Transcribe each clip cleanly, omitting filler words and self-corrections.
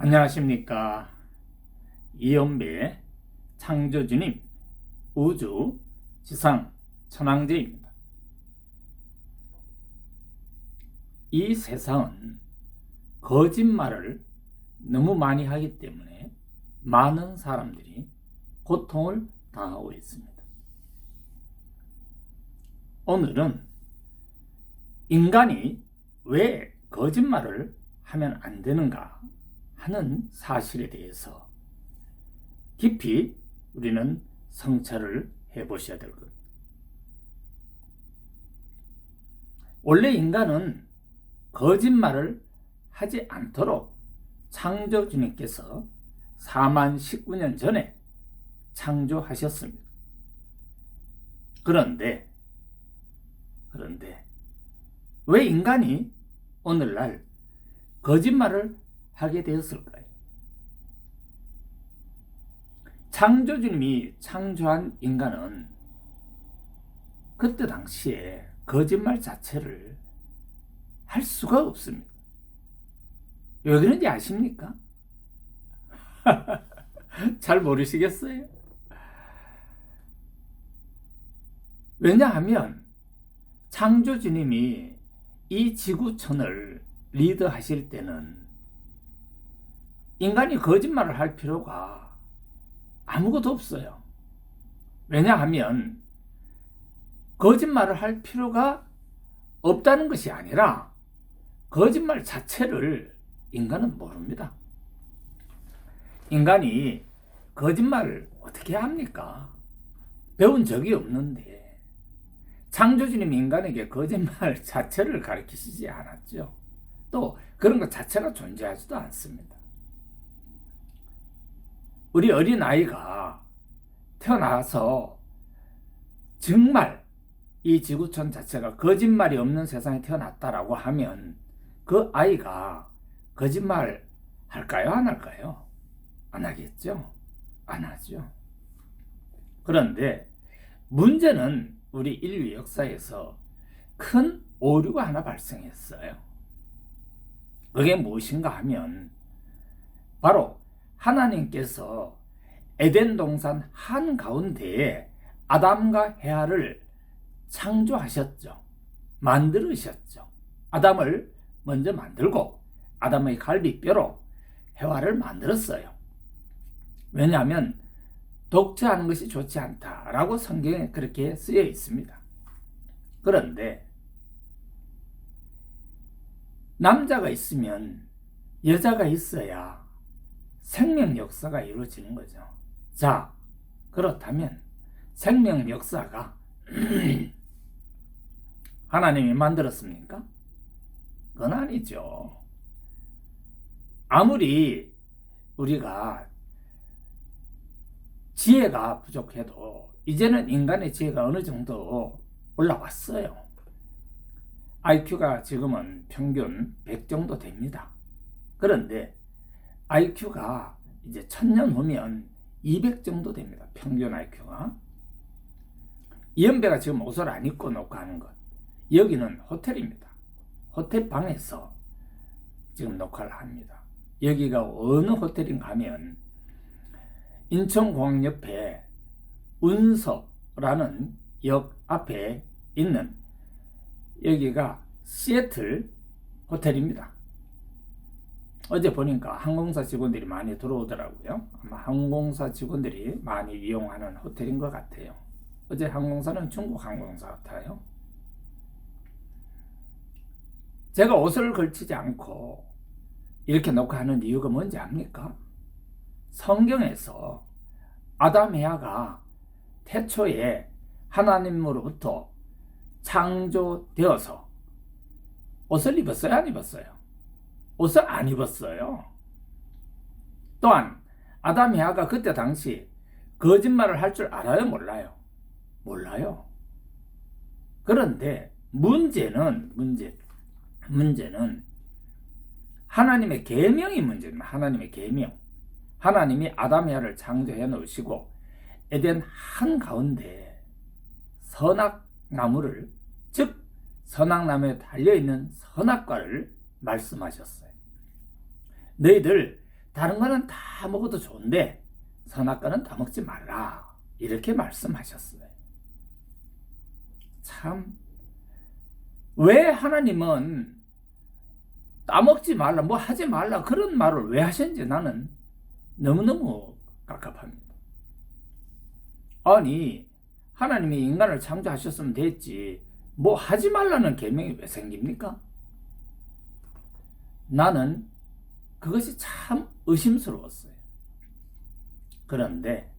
안녕하십니까. 이연배 창조주님 우주 지상 천왕제입니다. 이 세상은 거짓말을 너무 많이 하기 때문에 많은 사람들이 고통을 당하고 있습니다. 오늘은 인간이 왜 거짓말을 하면 안 되는가 하는 사실에 대해서 깊이 우리는 성찰을 해보셔야 될 겁니다. 원래 인간은 거짓말을 하지 않도록 창조주님께서 4만 19년 전에 창조하셨습니다. 그런데 왜 인간이 오늘날 거짓말을 하게 되었을까요? 창조주님이 창조한 인간은 그때 당시에 거짓말 자체를 할 수가 없습니다. 왜 그런지 아십니까? 잘 모르시겠어요? 왜냐하면 창조주님이 이 지구촌을 리드하실 때는 인간이 거짓말을 할 필요가 아무것도 없어요. 왜냐하면 거짓말을 할 필요가 없다는 것이 아니라 거짓말 자체를 인간은 모릅니다. 인간이 거짓말을 어떻게 합니까? 배운 적이 없는데 창조주님이 인간에게 거짓말 자체를 가르치시지 않았죠. 또 그런 것 자체가 존재하지도 않습니다. 우리 어린아이가 태어나서 정말 이 지구촌 자체가 거짓말이 없는 세상에 태어났다라고 하면 그 아이가 거짓말 할까요? 안 할까요? 안 하겠죠? 안 하죠. 그런데 문제는 우리 인류 역사에서 큰 오류가 하나 발생했어요. 그게 무엇인가 하면 바로 하나님께서 에덴 동산 한가운데에 아담과 헤아를 창조하셨죠. 만들으셨죠. 아담을 먼저 만들고 아담의 갈비뼈로 헤아를 만들었어요. 왜냐하면 독처하는 것이 좋지 않다라고 성경에 그렇게 쓰여 있습니다. 그런데 남자가 있으면 여자가 있어야 생명 역사가 이루어지는 거죠. 자, 그렇다면 생명 역사가 하나님이 만들었습니까? 그건 아니죠. 아무리 우리가 지혜가 부족해도 이제는 인간의 지혜가 어느 정도 올라왔어요. IQ가 지금은 평균 100 정도 됩니다. 그런데 IQ가 이제 1000년 후면 200 정도 됩니다. 평균 IQ가. 이연배가 지금 옷을 안 입고 녹화하는 것. 여기는 호텔입니다. 호텔 방에서 지금 녹화를 합니다. 여기가 어느 호텔인가 하면 인천공항 옆에 운서라는 역 앞에 있는 여기가 시애틀 호텔입니다. 어제 보니까 항공사 직원들이 많이 들어오더라고요. 아마 항공사 직원들이 많이 이용하는 호텔인 것 같아요. 어제 항공사는 중국 항공사 같아요. 제가 옷을 걸치지 않고 이렇게 녹화하는 이유가 뭔지 압니까? 성경에서 아담 헤아가 태초에 하나님으로부터 창조되어서 옷을 입었어요? 안 입었어요? 옷을 안 입었어요. 또한 아담 헤아가 그때 당시 거짓말을 할 줄 알아요? 몰라요? 몰라요. 그런데 문제는 하나님의 계명이 문제입니다. 하나님의 계명. 하나님이 아담 헤아를 창조해 놓으시고 에덴 한가운데 선악나무를, 즉 선악나무에 달려있는 선악과를 말씀하셨어요. 너희들 다른 거는 다 먹어도 좋은데 선악과는 다 먹지 말라. 이렇게 말씀하셨어요. 참, 왜 하나님은 따먹지 말라, 뭐 하지 말라 그런 말을 왜 하셨는지 나는 너무너무 갑갑합니다. 아니, 하나님이 인간을 창조하셨으면 됐지 뭐 하지 말라는 계명이 왜 생깁니까? 나는 그것이 참 의심스러웠어요. 그런데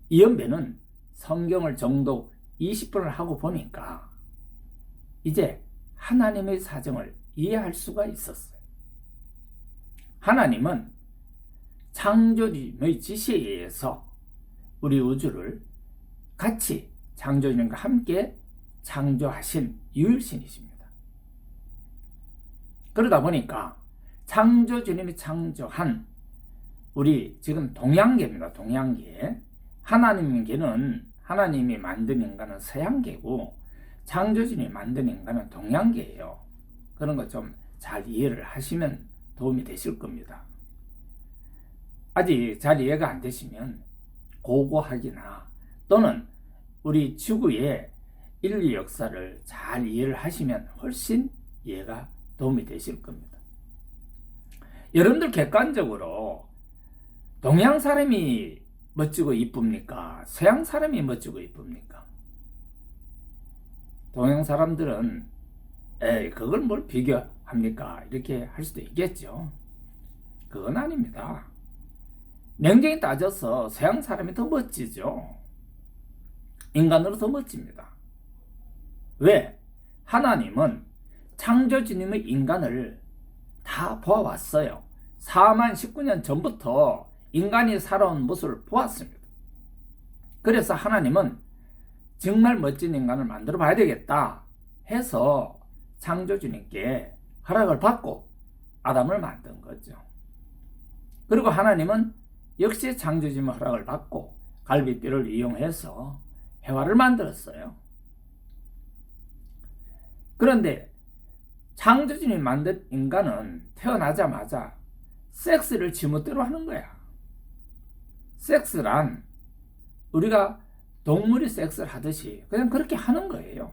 이연배는 성경을 정독 20분을 하고 보니까 이제 하나님의 사정을 이해할 수가 있었어요. 하나님은 창조주의 지시에 의해서 우리 우주를 같이 창조주님과 함께 창조하신 유일신이십니다. 그러다 보니까 창조주님이 창조한 우리 지금 동양계입니다. 동양계. 하나님계는 하나님이 만든 인간은 서양계고 창조주님이 만든 인간은 동양계예요. 그런 거 좀 잘 이해를 하시면 도움이 되실 겁니다. 아직 잘 이해가 안 되시면 고고학이나 또는 우리 지구의 인류 역사를 잘 이해를 하시면 훨씬 이해가 도움이 되실 겁니다. 여러분들 객관적으로 동양 사람이 멋지고 이쁩니까? 서양 사람이 멋지고 이쁩니까? 동양 사람들은 에이 그걸 뭘 비교합니까? 이렇게 할 수도 있겠죠. 그건 아닙니다. 냉정히 따져서 서양 사람이 더 멋지죠. 인간으로 더 멋집니다. 왜? 하나님은 창조주님의 인간을 다 보아왔어요. 4만 19년 전부터 인간이 살아온 모습을 보았습니다. 그래서 하나님은 정말 멋진 인간을 만들어 봐야 되겠다 해서 창조주님께 허락을 받고 아담을 만든 거죠. 그리고 하나님은 역시 창조주님의 허락을 받고 갈비뼈를 이용해서 해와를 만들었어요. 그런데 창조주님이 만든 인간은 태어나자마자 섹스를 지멋대로 하는 거야. 섹스란 우리가 동물이 섹스를 하듯이 그냥 그렇게 하는 거예요.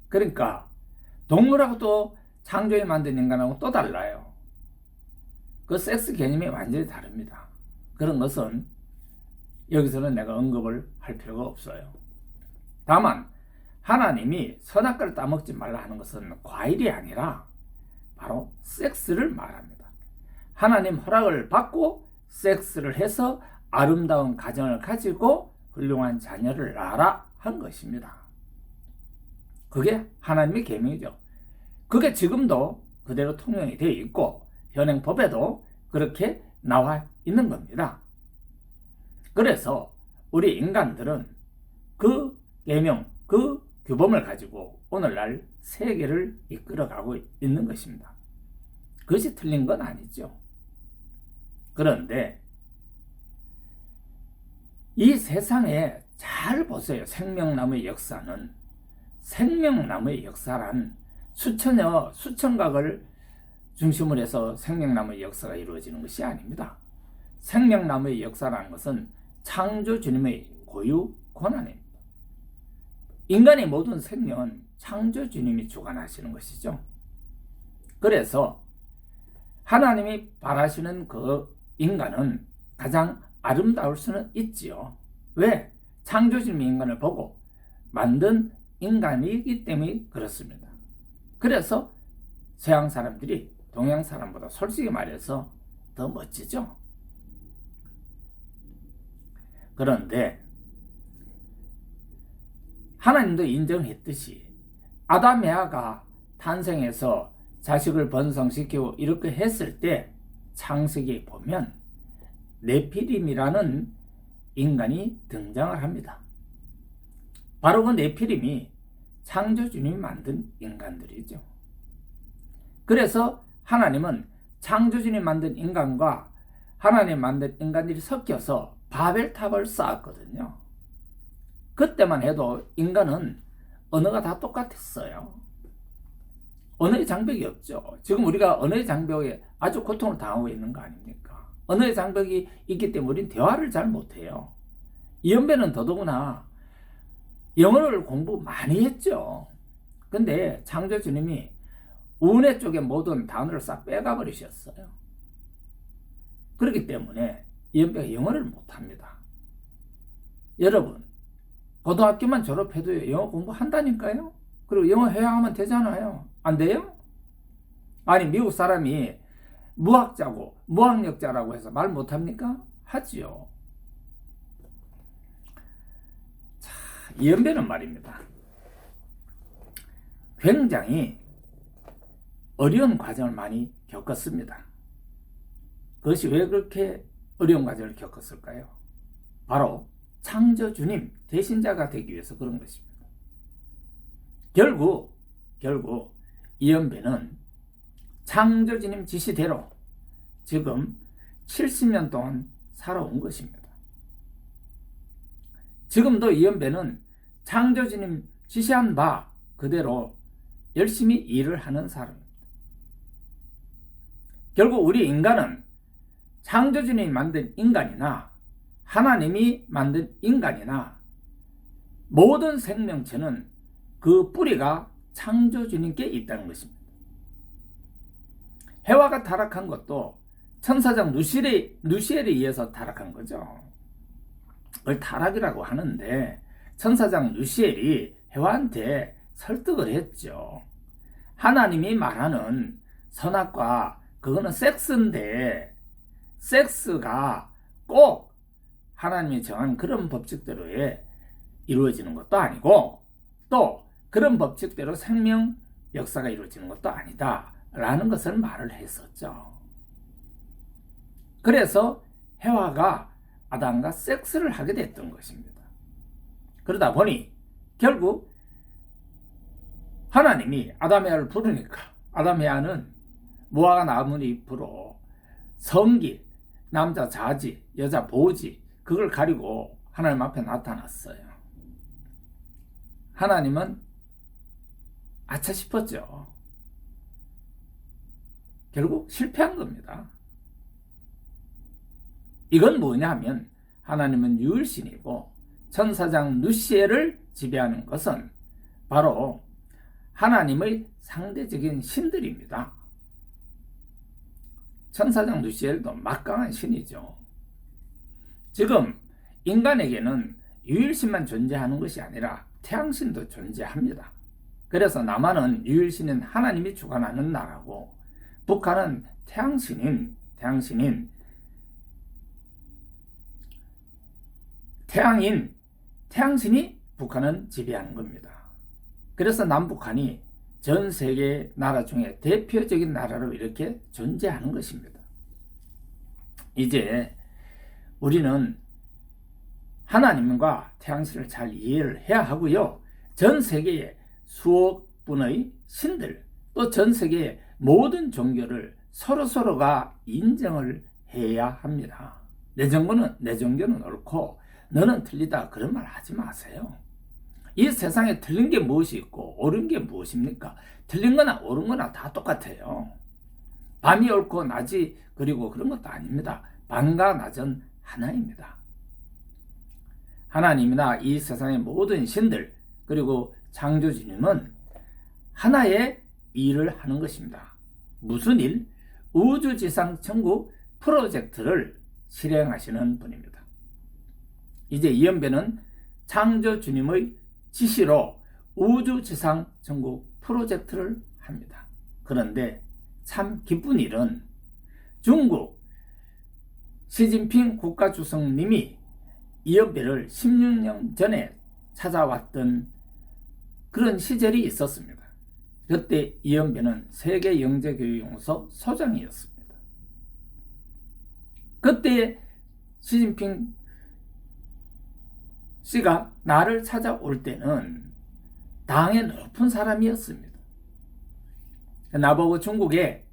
그러니까 동물하고 또 창조에 만든 인간하고 또 달라요. 그 섹스 개념이 완전히 다릅니다. 그런 것은 여기서는 내가 언급을 할 필요가 없어요. 다만 하나님이 선악과를 따먹지 말라 하는 것은 과일이 아니라 바로 섹스를 말합니다. 하나님 허락을 받고 섹스를 해서 아름다운 가정을 가지고 훌륭한 자녀를 낳아라 한 것입니다. 그게 하나님의 계명이죠. 그게 지금도 그대로 통용이 되어 있고 현행법에도 그렇게 나와 있는 겁니다. 그래서 우리 인간들은 그 계명, 그 규범을 가지고 오늘날 세계를 이끌어가고 있는 것입니다. 그것이 틀린 건 아니죠. 그런데 이 세상에 잘 보세요. 생명나무의 역사는 생명나무의 역사란 수천여 수천각을 중심으로 해서 생명나무의 역사가 이루어지는 것이 아닙니다. 생명나무의 역사라는 것은 창조주님의 고유 권한입니다. 인간의 모든 생명은 창조주님이 주관하시는 것이죠. 그래서 하나님이 바라시는 그 인간은 가장 아름다울 수는 있지요. 왜? 창조주님이 인간을 보고 만든 인간이기 때문에 그렇습니다. 그래서 서양 사람들이 동양 사람보다 솔직히 말해서 더 멋지죠. 그런데 하나님도 인정했듯이 아담 에아가 탄생해서 자식을 번성시키고 이렇게 했을 때 창세기에 보면 네피림이라는 인간이 등장을 합니다. 바로 그 네피림이 창조주님이 만든 인간들이죠. 그래서 하나님은 창조주님이 만든 인간과 하나님 만든 인간들이 섞여서 바벨탑을 쌓았거든요. 그때만 해도 인간은 언어가 다 똑같았어요. 언어의 장벽이 없죠. 지금 우리가 언어의 장벽에 아주 고통을 당하고 있는 거 아닙니까? 언어의 장벽이 있기 때문에 우리는 대화를 잘 못해요. 이연배는 더더구나 영어를 공부 많이 했죠. 근데 창조주님이 운의 쪽에 모든 단어를 싹 빼가 버리셨어요. 그렇기 때문에 이연배가 영어를 못합니다. 여러분, 고등학교만 졸업해도 영어 공부한다니까요. 그리고 영어 회화하면 되잖아요. 안 돼요? 아니, 미국 사람이 무학자고 무학력자라고 해서 말 못합니까? 하지요. 자, 이연배는 말입니다, 굉장히 어려운 과정을 많이 겪었습니다. 그것이 왜 그렇게 어려운 과정을 겪었을까요? 바로 창조주님 대신자가 되기 위해서 그런 것입니다. 결국 이연배는 창조주님 지시대로 지금 70년 동안 살아온 것입니다. 지금도 이연배는 창조주님 지시한 바 그대로 열심히 일을 하는 사람입니다. 결국 우리 인간은 창조주님이 만든 인간이나 하나님이 만든 인간이나 모든 생명체는 그 뿌리가 창조주님께 있다는 것입니다. 해와가 타락한 것도 천사장 누시엘에 의해서 타락한 거죠. 그걸 타락이라고 하는데 천사장 누시엘이 해와한테 설득을 했죠. 하나님이 말하는 선악과 그거는 섹스인데 섹스가 꼭 하나님이 정한 그런 법칙대로에 이루어지는 것도 아니고 또 그런 법칙대로 생명 역사가 이루어지는 것도 아니다 라는 것을 말을 했었죠. 그래서 해와가 아담과 섹스를 하게 됐던 것입니다. 그러다 보니 결국 하나님이 아담 해아를 부르니까 아담 해아는 무화과 나뭇잎으로 성기, 남자 자지, 여자 보지 그걸 가리고 하나님 앞에 나타났어요. 하나님은 아차 싶었죠. 결국 실패한 겁니다. 이건 뭐냐 하면 하나님은 유일신이고 천사장 누시엘을 지배하는 것은 바로 하나님의 상대적인 신들입니다. 천사장 누시엘도 막강한 신이죠. 지금 인간에게는 유일신만 존재하는 것이 아니라 태양신도 존재합니다. 그래서 남한은 유일신인 하나님이 주관하는 나라고 북한은 태양신인 태양신이 북한은 지배하는 겁니다. 그래서 남북한이 전 세계 나라 중에 대표적인 나라로 이렇게 존재하는 것입니다. 이제 우리는 하나님과 태양신을 잘 이해를 해야 하고요. 전 세계의 수억 분의 신들 또 전 세계의 모든 종교를 서로가 인정을 해야 합니다. 내 종교는 옳고 너는 틀리다 그런 말 하지 마세요. 이 세상에 틀린 게 무엇이 있고 옳은 게 무엇입니까? 틀린 거나 옳은 거나 다 똑같아요. 밤이 옳고 낮이 그리고 그런 것도 아닙니다. 밤과 낮은 하나입니다. 하나님이나 이 세상의 모든 신들 그리고 창조주님은 하나의 일을 하는 것입니다. 무슨 일? 우주지상천국 프로젝트를 실행하시는 분입니다. 이제 이연배는 창조주님의 지시로 우주지상천국 프로젝트를 합니다. 그런데 참 기쁜 일은 중국 시진핑 국가주석님이 이연배를 16년 전에 찾아왔던 그런 시절이 있었습니다. 그때 이연배는 세계영재교육연구소 소장이었습니다. 그때 시진핑 씨가 나를 찾아올 때는 당의 높은 사람이었습니다. 나보고 중국에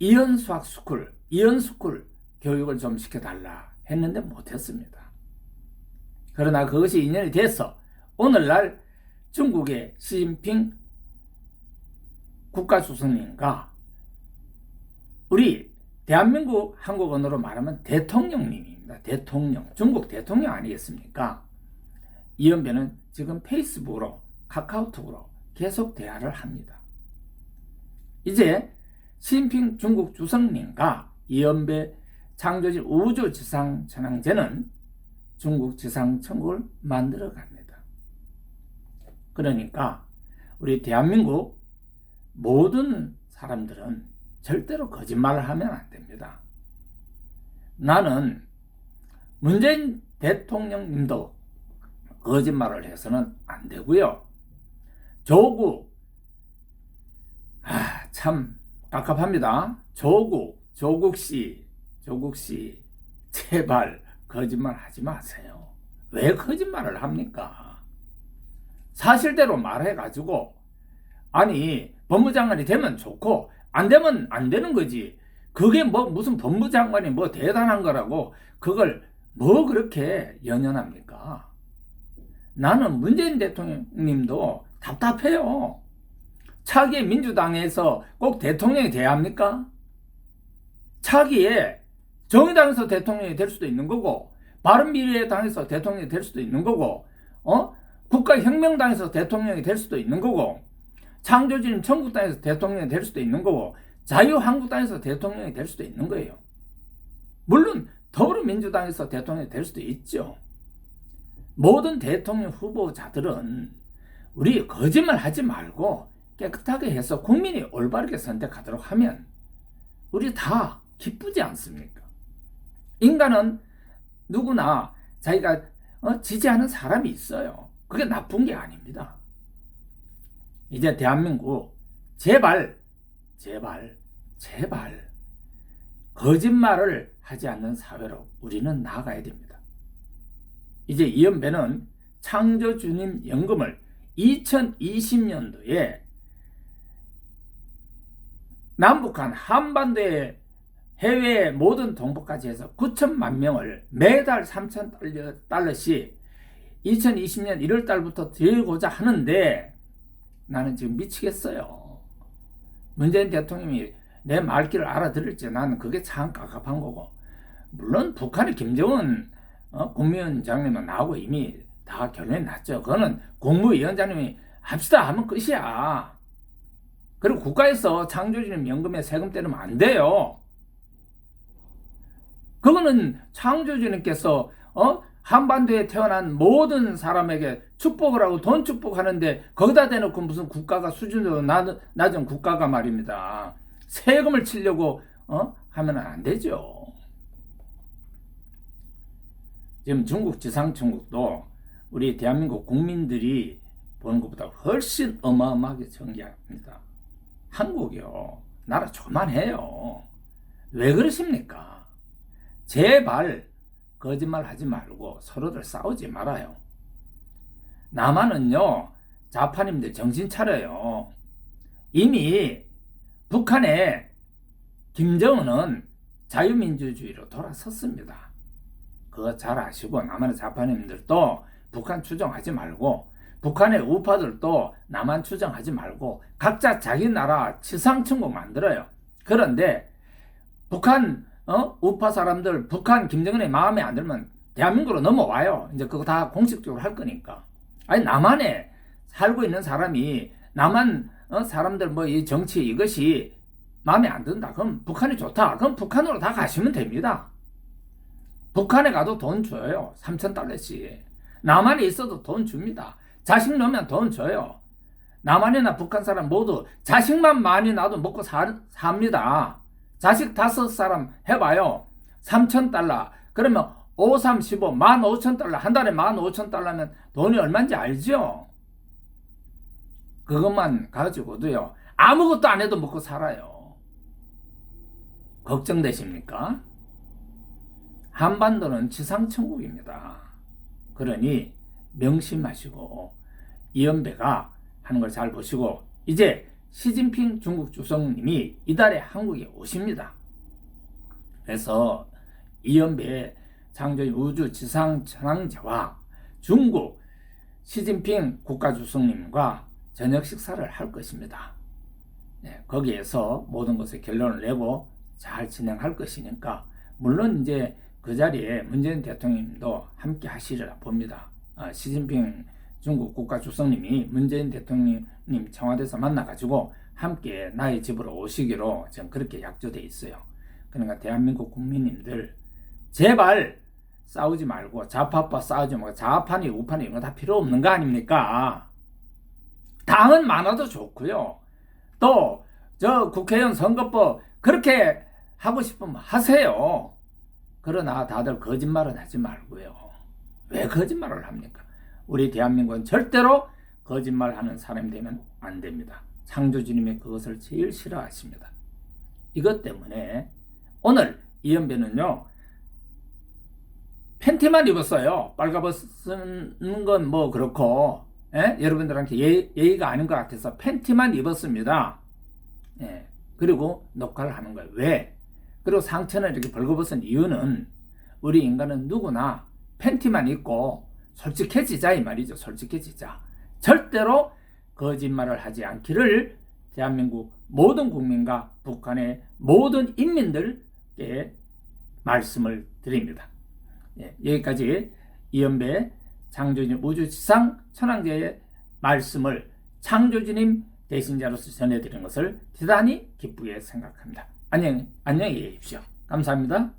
이연스쿨 교육을 좀 시켜달라 했는데 못했습니다. 그러나 그것이 인연이 돼서 오늘날 중국의 시진핑 국가주석님과 우리 대한민국 한국 언어로 말하면 대통령님입니다. 대통령, 중국 대통령 아니겠습니까? 이연배는 지금 페이스북으로, 카카오톡으로 계속 대화를 합니다. 이제 시진핑 중국 주석님과 이연배 창조진 우주지상천왕제는 중국 지상천국을 만들어 갑니다. 그러니까 우리 대한민국 모든 사람들은 절대로 거짓말을 하면 안 됩니다. 나는 문재인 대통령님도 거짓말을 해서는 안 되고요. 조국, 참 깝깝합니다. 조국씨, 제발 거짓말 하지 마세요. 왜 거짓말을 합니까? 사실대로 말해가지고, 아니, 법무장관이 되면 좋고, 안 되면 안 되는 거지. 그게 뭐 무슨 법무장관이 뭐 대단한 거라고 그걸 뭐 그렇게 연연합니까? 나는 문재인 대통령님도 답답해요. 차기에 민주당에서 꼭 대통령이 돼야 합니까? 차기에 정의당에서 대통령이 될 수도 있는 거고, 바른미래당에서 대통령이 될 수도 있는 거고, 국가혁명당에서 대통령이 될 수도 있는 거고, 창조진 청국당에서 대통령이 될 수도 있는 거고, 자유한국당에서 대통령이 될 수도 있는 거예요. 물론 더불어민주당에서 대통령이 될 수도 있죠. 모든 대통령 후보자들은 우리 거짓말 하지 말고 깨끗하게 해서 국민이 올바르게 선택하도록 하면 우리 다 기쁘지 않습니까? 인간은 누구나 자기가 지지하는 사람이 있어요. 그게 나쁜 게 아닙니다. 이제 대한민국 제발 거짓말을 하지 않는 사회로 우리는 나아가야 됩니다. 이제 이연배는 창조주님 연금을 2020년도에 남북한 한반도의 해외 모든 동포까지 해서 9천만 명을 매달 3,000달러씩 2020년 1월달부터 드리고자 하는데 나는 지금 미치겠어요. 문재인 대통령이 내 말귀를 알아들을지 나는 그게 참 깝깝한 거고, 물론 북한의 김정은 국무위원장님은 나하고 이미 다 결론이 났죠. 그거는 국무위원장님이 합시다 하면 끝이야. 그리고 국가에서 창조주님 연금에 세금 떼면 안 돼요. 그거는 창조주님께서 한반도에 태어난 모든 사람에게 축복을 하고 돈 축복하는데 거기다 대놓고 무슨 국가가 수준으로 낮은 국가가 말입니다. 세금을 치려고 하면 안 되죠. 지금 중국 지상천국도 우리 대한민국 국민들이 보는 것보다 훨씬 어마어마하게 존경합니다. 한국이요, 나라 조만해요. 왜 그러십니까? 제발 거짓말 하지 말고 서로들 싸우지 말아요. 남한은요, 좌파님들 정신 차려요. 이미 북한의 김정은은 자유민주주의로 돌아섰습니다. 그거 잘 아시고, 남한의 좌파님들도 북한 추종하지 말고, 북한의 우파들도 남한 추종하지 말고 각자 자기 나라 지상천국 만들어요. 그런데 북한 우파 사람들, 북한 김정은의 마음에 안 들면 대한민국으로 넘어와요. 이제 그거 다 공식적으로 할 거니까. 아니, 남한에 살고 있는 사람이 남한 사람들 뭐 이 정치 이것이 마음에 안 든다. 그럼 북한이 좋다. 그럼 북한으로 다 가시면 됩니다. 북한에 가도 돈 줘요. 3,000달러씩. 남한에 있어도 돈 줍니다. 자식 넣으면 돈 줘요. 남한이나 북한 사람 모두 자식만 많이 낳아도 먹고 삽니다. 자식 5사람 해봐요. 3,000달러. 그러면 5, 3, 15, 15,000달러. 한 달에 15,000달러면 돈이 얼마인지 알죠? 그것만 가지고도요, 아무것도 안 해도 먹고 살아요. 걱정되십니까? 한반도는 지상천국입니다. 그러니 명심하시고 이연배가 하는 걸 잘 보시고, 이제 시진핑 중국 주석님이 이달에 한국에 오십니다. 그래서 이연배 창조인 우주 지상천왕제와 중국 시진핑 국가주석님과 저녁 식사를 할 것입니다. 거기에서 모든 것을 결론을 내고 잘 진행할 것이니까, 물론 이제 그 자리에 문재인 대통령님도 함께 하시리라 봅니다. 시진핑 중국 국가주석님이 문재인 대통령님 청와대에서 만나가지고 함께 나의 집으로 오시기로 지금 그렇게 약조돼 있어요. 그러니까 대한민국 국민님들 제발 싸우지 말고, 좌파와 싸우지 말고, 좌파니 우파니 이런 거 다 필요 없는 거 아닙니까? 당은 많아도 좋고요. 또 저 국회의원 선거법 그렇게 하고 싶으면 하세요. 그러나 다들 거짓말은 하지 말고요. 왜 거짓말을 합니까? 우리 대한민국은 절대로 거짓말하는 사람이 되면 안 됩니다. 창조주님이 그것을 제일 싫어하십니다. 이것 때문에 오늘 이연배는요, 팬티만 입었어요. 빨가벗는 건 뭐 그렇고, 여러분들한테 예의가 아닌 것 같아서 팬티만 입었습니다. 그리고 녹화를 하는 거예요. 왜? 그리고 상처는 이렇게 벌거벗은 이유는, 우리 인간은 누구나 팬티만 입고 솔직해지자 이 말이죠. 솔직해지자. 절대로 거짓말을 하지 않기를 대한민국 모든 국민과 북한의 모든 인민들께 말씀을 드립니다. 여기까지 이연배 창조주님 우주지상 천왕제의 말씀을 창조주님 대신자로서 전해드린 것을 대단히 기쁘게 생각합니다. 안녕히 계십시오. 감사합니다.